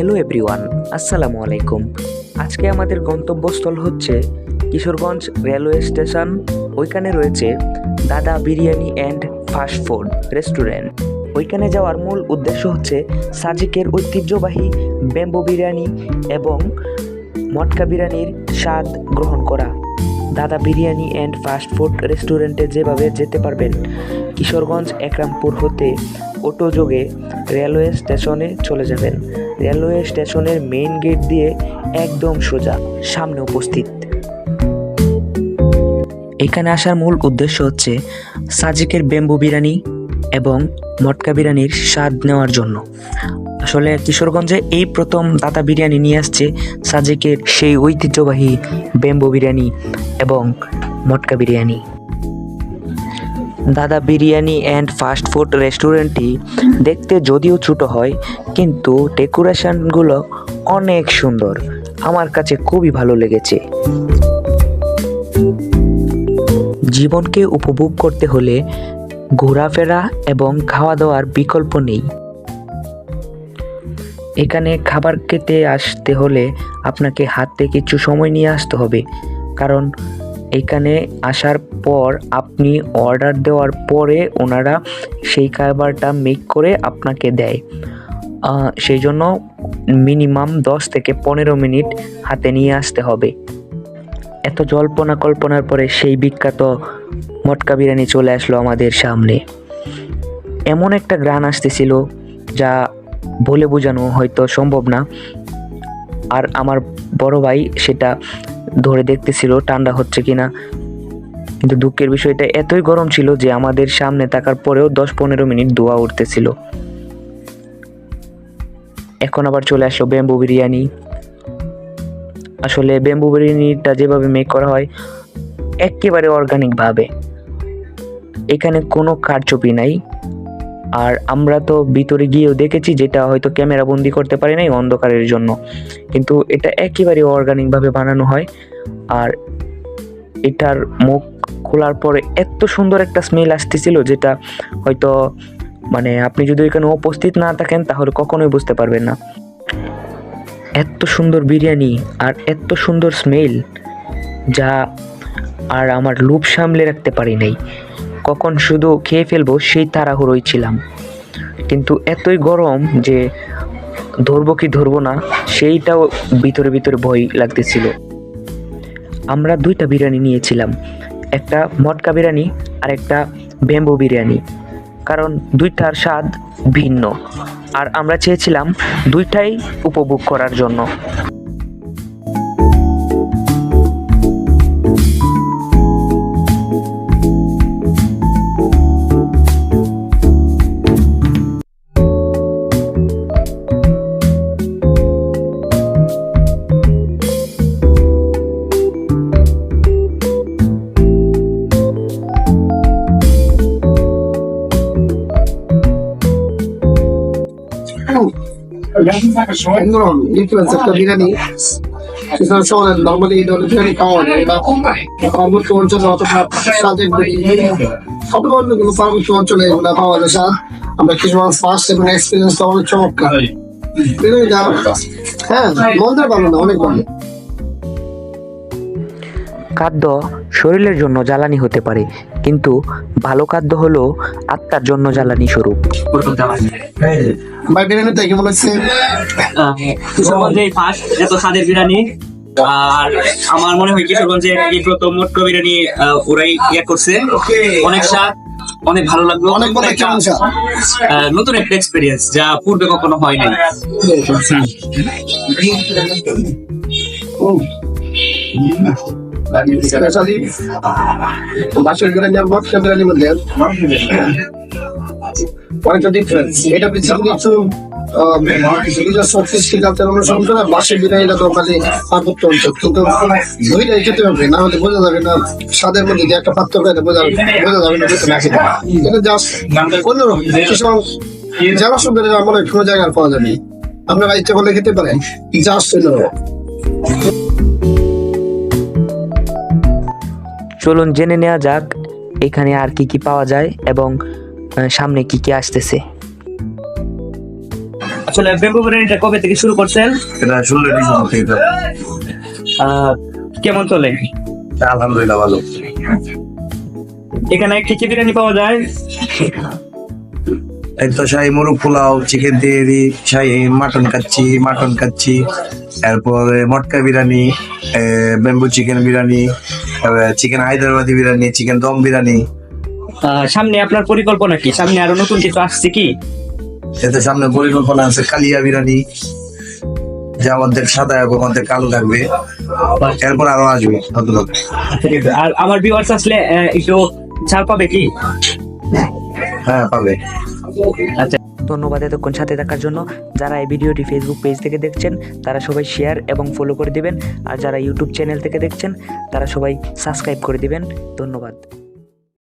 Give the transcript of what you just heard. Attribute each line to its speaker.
Speaker 1: Hello everyone, আসসালামু আলাইকুম। আজকে আমাদের গন্তব্যস্থল হচ্ছে কিশোরগঞ্জ রেলওয়ে স্টেশন। ওইখানে রয়েছে দাদা biryani and fast food restaurant. ওইখানে যাওয়ার মূল উদ্দেশ্য হচ্ছে সাজিকের ঐতিহ্যবাহী ব্যাম্বো বিরিয়ানি এবং মটকা বিরিয়ানির স্বাদ গ্রহণ করা। দাদা বিরিয়ানি অ্যান্ড ফাস্ট ফুড রেস্টুরেন্টে যেভাবে যেতে পারবেন, কিশোরগঞ্জ একরামপুর হতে অটো যোগে রেলওয়ে স্টেশনে চলে যাবেন। রেলওয়ে স্টেশনের মেইন গেট দিয়ে একদম সোজা সামনে উপস্থিত। এখানে আসার মূল উদ্দেশ্য হচ্ছে সাজিকের ব্যাম্বো বিরিয়ানি এবং মটকা বিরিয়ানির স্বাদ নেওয়ার জন্য। আসলে কিশোরগঞ্জে এই প্রথম দাদা বিরিয়ানি নিয়ে আসছে সাজিকের সেই ঐতিহ্যবাহী ব্যাম্বো বিরিয়ানি এবং মটকা বিরিয়ানি। দাদা বিরিয়ানি অ্যান্ড ফাস্ট ফুড রেস্টুরেন্টটি দেখতে যদিও ছোট হয়, কিন্তু ডেকোরেশনগুলো অনেক সুন্দর। আমার কাছে খুবই ভালো লেগেছে। জীবনকে উপভোগ করতে হলে ঘোরাফেরা এবং খাওয়া দাওয়ার বিকল্প নেই। এখানে খাবার খেতে আসতে হলে আপনাকে হাতে কিছু সময় নিয়ে আসতে হবে, কারণ এখানে আসার পর আপনি অর্ডার দেওয়ার পরে ওনারা সেই খাবারটা মেক করে আপনাকে দেয়। সেই জন্য মিনিমাম 10 থেকে 15 মিনিট হাতে নিয়ে আসতে হবে। এত জল্পনা কল্পনার পরে সেই বিখ্যাত মটকা বিরিয়ানি চলে আসলো আমাদের সামনে। এমন একটা ঘ্রাণ আসতেছিল যা বলে বোঝানো হয়তো সম্ভব না। আর আমার বড় ভাই সেটা ধরে দেখতেছিল ঠান্ডা হচ্ছে কিনা, কিন্তু দুঃখের বিষয়টা এতই গরম ছিল যে আমাদের সামনে থাকার পরেও 10-15 মিনিট ধোঁয়া উঠতেছিল। এখন আবার চলে আসলো ব্যাম্বো বিরিয়ানি। আসলে ব্যাম্বো বিরিয়ানিটা যেভাবে মেক করা হয় একেবারে অর্গানিক ভাবে, এখানে কোনো কারচুপি নাই। আর আমরা তো ভিতরে গিয়েও দেখেছি, যেটা হয়তো ক্যামেরা বন্দি করতে পারি নাই অন্ধকারের জন্য, কিন্তু এটা একেবারে অর্গানিক ভাবে বানানো হয়। আর এটার মুখ খোলার পরে এত সুন্দর একটা স্মেল আসতেছিল, যেটা হয়তো মানে আপনি যদি এখানে উপস্থিত না থাকেন তাহলে কখনোই বুঝতে পারবেন না। এত সুন্দর বিরিয়ানি আর এত সুন্দর স্মেল, যা আর আমার লোভ সামলে রাখতে পারি নাই। কখন শুধু খেয়ে ফেলবো সেই তাড়াহুড়োই ছিলাম, কিন্তু এতই গরম যে ধরবো কি ধরবো না সেইটাও ভিতরে ভিতরে ভয় লাগতেছিল। আমরা 2টা বিরিয়ানি নিয়েছিলাম, একটা মটকা বিরিয়ানি আর একটা ব্যাম্বো বিরিয়ানি, কারণ 2টার স্বাদ ভিন্ন। আর আমরা চেয়েছিলাম 2টাই উপভোগ করার জন্য।
Speaker 2: ডিফারেন্স একটা বিরিয়ানি নর্মালি বিরিয়ানি খাওয়া যায় বা পার্বত্য অঞ্চলে অথবা স্বাদের কোনো পার্বত্য অঞ্চলে এগুলো পাওয়া যায় স্বাদ। আমরা কিশোরগঞ্জ ফার্স্ট এবং এক্সপিরিয়েন্সটা অনেক চমৎকার। হ্যাঁ, মন্দের ভালো না, অনেক ভালো।
Speaker 1: খাদ্য শরীরের জন্য জ্বালানি হতে পারে, কিন্তু ভালো খাদ্য হলো আত্মার জন্য জ্বালানি স্বরূপ।
Speaker 2: ভাই বিরিয়ানিটা কেমন লাগছে?
Speaker 3: কিশোরগঞ্জে ফার্স্ট এত স্বাদের বিরিয়ানি। আর আমার মনে হয় কিশোরগঞ্জে এই প্রথম মটকা বিরিয়ানি ওরাই করছে। অনেক স্বাদ, অনেক ভালো লাগলো।
Speaker 2: অনেক
Speaker 3: নতুন একটা এক্সপিরিয়েন্স যা পূর্বে কখনো হয় নাই।
Speaker 2: বাসের বিরিয়ানি আর মটকা বিরিয়ানির মধ্যে অনেকটা ডিফারেন্স। এটা কিছু অনুসরণ করে বাসের বিরিয়ানিটা তো খালি পার্বত্য অঞ্চল, কিন্তু দুইটাই খেতে হবে, না হলে বোঝা যাবে না স্বাদের মধ্যে যে একটা পার্থক্য বোঝা যাবে না। এটা জাস্ট অন্যরকম। যারা সুন্দর আমার কোনো জায়গায় পাওয়া যাবে, আপনারা ইচ্ছা করলে খেতে পারেন, জাস্ট অন্যরকম।
Speaker 1: চলুন জেনে নেওয়া যাক এখানে আর কি কি পাওয়া যায় এবং সামনে কি কি আসতেছে।
Speaker 3: আসলে বেম্বু বিরিয়ানিটা কবে থেকে শুরু করছেন?
Speaker 4: এটা 16 ডিসেম্বর থেকে।
Speaker 3: কেমন চলে?
Speaker 4: আলহামদুলিল্লাহ ভালো।
Speaker 3: এখানে কি কি বিরিয়ানি পাওয়া যায়?
Speaker 4: এই তো শাহী মুরগ পোলাও, চিকেন তেহেরি, শাহী মাটন কাচ্চি, তারপরে matka biryani, bamboo chicken biryani, chicken Hyderabadi biryani, chicken dum biryani.
Speaker 3: সামনে আপনার পরিকল্পনা কি? সামনে আরো নতুন কিছু আসছে কি?
Speaker 4: এতে সামনে পরিকল্পনা আছে কালিয়া বিরিয়ানি, যা আমাদের সাদা এবং আমাদের কালো থাকবে। এরপর আরো আসবে নতুন নতুন।
Speaker 3: আর আমার ভিউয়ার্স আসলে একটু ছাড় পাবে কি?
Speaker 4: হ্যাঁ পাবে।
Speaker 3: আচ্ছা,
Speaker 1: ধন্যবাদ এতক্ষণ সাথে থাকার জন্য। যারা এই ভিডিওটি ফেসবুক পেজ থেকে দেখছেন তারা সবাই শেয়ার এবং ফলো করে দিবেন, আর যারা ইউটিউব চ্যানেল থেকে দেখছেন তারা সবাই সাবস্ক্রাইব করে দিবেন। ধন্যবাদ।